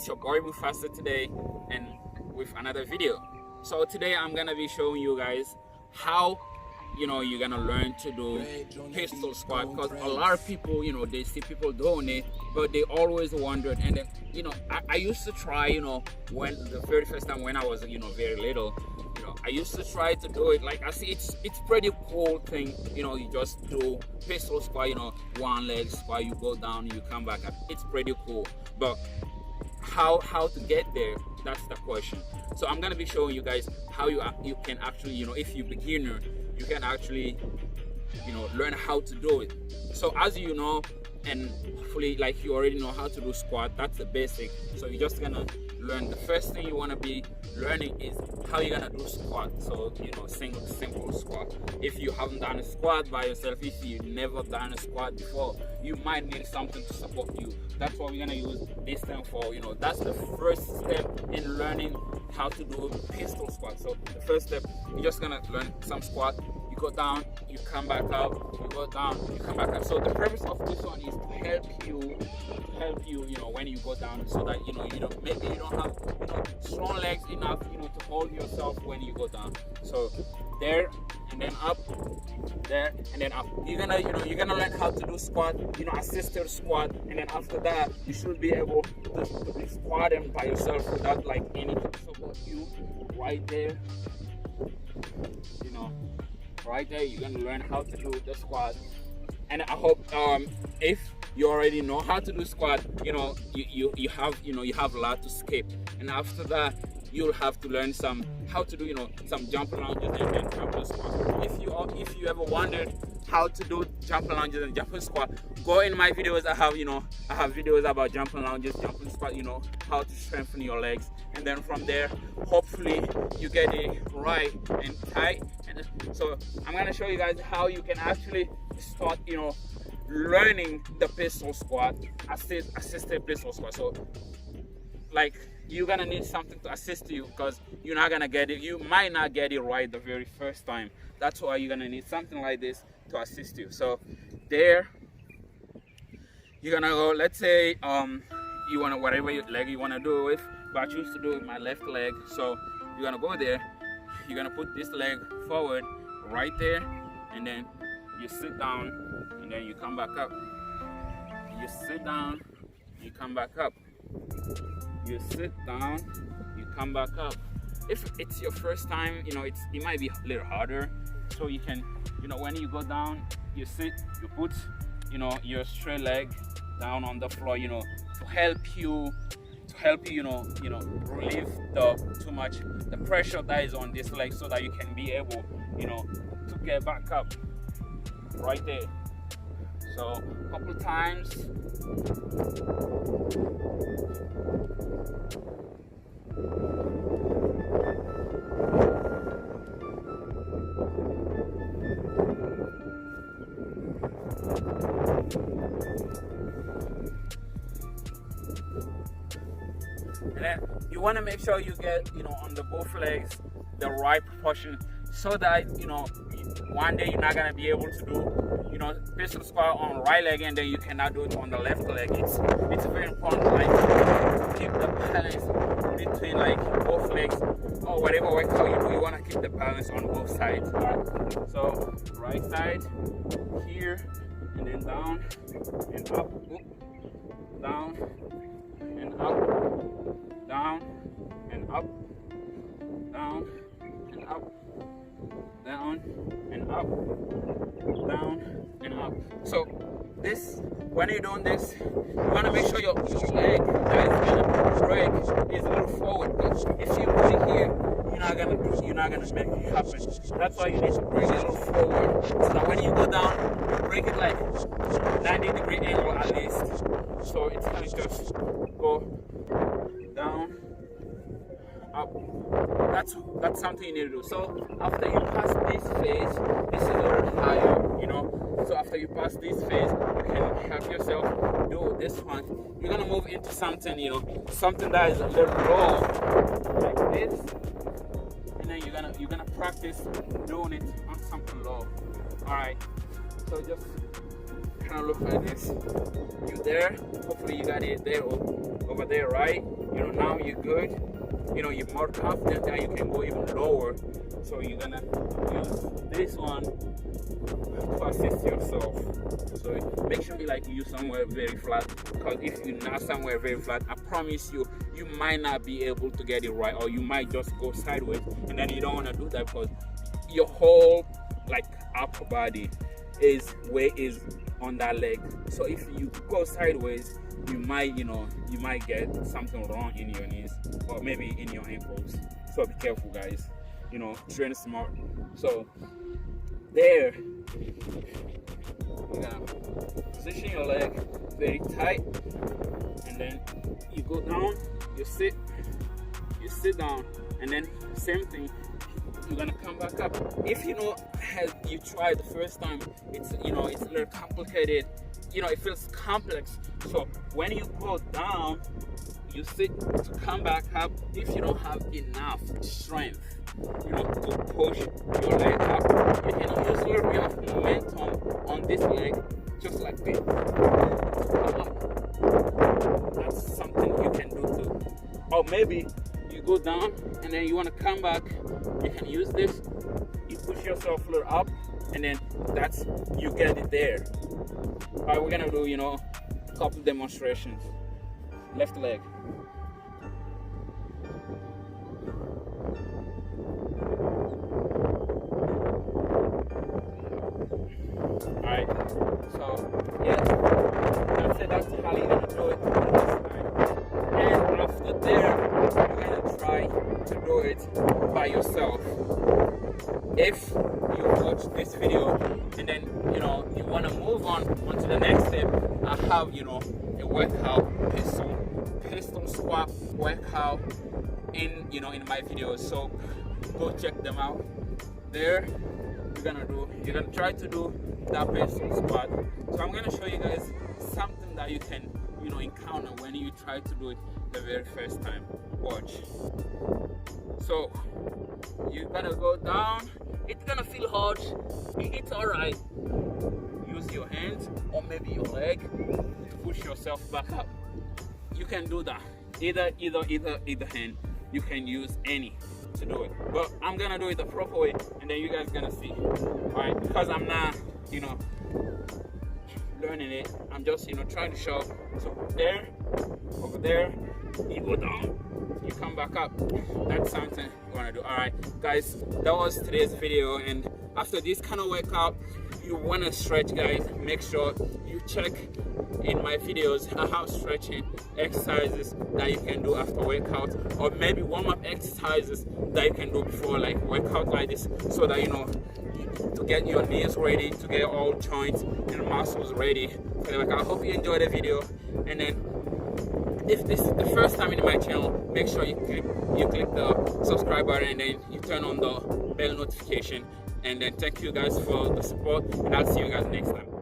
It's your boy Move Faster today, and with another video. So today I'm gonna be showing you guys how you're gonna learn to do pistol squat, because a lot of people, they see people doing it, but they always wondered. And then I used to try, when the very first time when I was very little, I used to try to do it. Like, I see it's pretty cool thing, you just do pistol squat, one leg squat, you go down, you come back up. It's pretty cool, but how to get there, that's the question. So I'm gonna be showing you guys how you can actually, if you're beginner, you can actually learn how to do it. So as you know, and hopefully like you already know how to do squat, that's the basic. So you're just gonna learn. The first thing you want to be learning is how you're gonna do squat. So simple squat. If you haven't done a squat by yourself, if you've never done a squat before, you might need something to support you. That's what we're gonna use this time for. That's the first step in learning how to do pistol squat. So the first step, you're just gonna learn some squat. You go down, you come back up, you go down, you come back up. So the purpose of this one is to help you, when you go down, so that maybe you don't have strong legs enough to hold yourself when you go down. So there and then up, there and then up. You're gonna learn how to do squat, assisted squat, and then after that you should be able to be squatting by yourself without like anything to support you. Right there, right there, you're gonna learn how to do the squat. And I hope if you already know how to do squat, you have a lot to skip. And after that, you'll have to learn how to do some jumping lunges and then jumping squat. If you ever wondered how to do jumping lunges and jumping squat, go in my videos. I have videos about jumping lunges, jumping squat, how to strengthen your legs. And then from there, hopefully you get it right and tight. And so I'm gonna show you guys how you can actually start learning the pistol squat, assisted pistol squat. So like, you're gonna need something to assist you, because you're not gonna get it, you might not get it right the very first time. That's why you're gonna need something like this to assist you. So there, you're gonna go, let's say you want to, whatever leg you want to do it with, but I choose to do it with my left leg. So you're gonna go there, you're gonna put this leg forward right there, and then you sit down, and then you come back up. You sit down, you come back up. You sit down, you come back up. If it's your first time, it might be a little harder. So you can, when you go down, you sit, you put, your straight leg down on the floor, to help you, relieve the pressure that is on this leg, so that you can be able, to get back up right there. So a couple times. And then you want to make sure you get on the both legs the right proportion, so that one day you're not gonna be able to do pistol squat on right leg, and then you cannot do it on the left leg. It's very important, like, to keep the balance between like both legs, or whatever workout you do. You want to keep the balance on both sides. Right? So right side here, and then down and up, down and up, down and up, down and up, down and up, down and up. So this, when you're doing this, you want to make sure your leg that is gonna break is a little forward. Because if you put it here, you're not gonna make it happen. That's why you need to bring it a little forward, so that when you go down, you break it like 90-degree angle at least. So it's gonna just go down, up. That's something you need to do. So after you pass this phase, this is a little higher, so after you pass this phase, you can help yourself do this one. You're gonna move into something, something that is a little low, like this, and then you're gonna practice doing it on something low. All right, so just kind of look like this. You there? Hopefully you got it there, over there, right? now you're good. You're more confident that you can go even lower. So you're gonna use this one to assist yourself. So make sure you use somewhere very flat, because if you're not somewhere very flat, I promise you, you might not be able to get it right, or you might just go sideways, and then you don't want to do that because your whole upper body is on that leg. So if you go sideways, you might get something wrong in your knees or maybe in your ankles. So be careful, guys. Train smart. So there, you're gonna position your leg very tight, and then you go down, you sit down, and then same thing, you're gonna come back up. If as you tried the first time, it's a little complicated, it feels complex. So when you go down, you sit to come back up. If you don't have enough strength to push your leg up, you can use a little bit of momentum on this leg, just like this, to come up. That's something you can do too. Or maybe you go down and then you want to come back, you can use this, you push yourself a little up, and then you get it there. All right, we're gonna do a couple demonstrations. Left leg. Alright, so yeah, that's how you're gonna do it on this side. And after there, you're gonna try to do it by yourself. If you watch this video and then you want to move on to the next step, I have a workout, pistol squat workout in my videos, so go check them out. There you're gonna try to do that pistol squat. So I'm gonna show you guys something that you can encounter when you try to do it the very first time. Watch. So you're gonna go down. It's gonna feel hard. It's alright. Use your hands or maybe your leg to push yourself back up. You can do that. Either hand. You can use any to do it. But I'm gonna do it the proper way, and then you guys gonna see. Alright, because I'm not, learning it. I'm just, trying to show. So there, over there, you go down, you come back up. That's something you wanna do. Alright, guys, that was today's video, and after this kind of workout, you wanna stretch, guys. Make sure you check in my videos. I have stretching exercises that you can do after workout, or maybe warm-up exercises that you can do before workout like this, so that to get your knees ready, to get all joints and muscles ready for the workout. I hope you enjoyed the video, and then if this is the first time in my channel, make sure you click the subscribe button, and then you turn on the bell notification. And then thank you guys for the support, and I'll see you guys next time.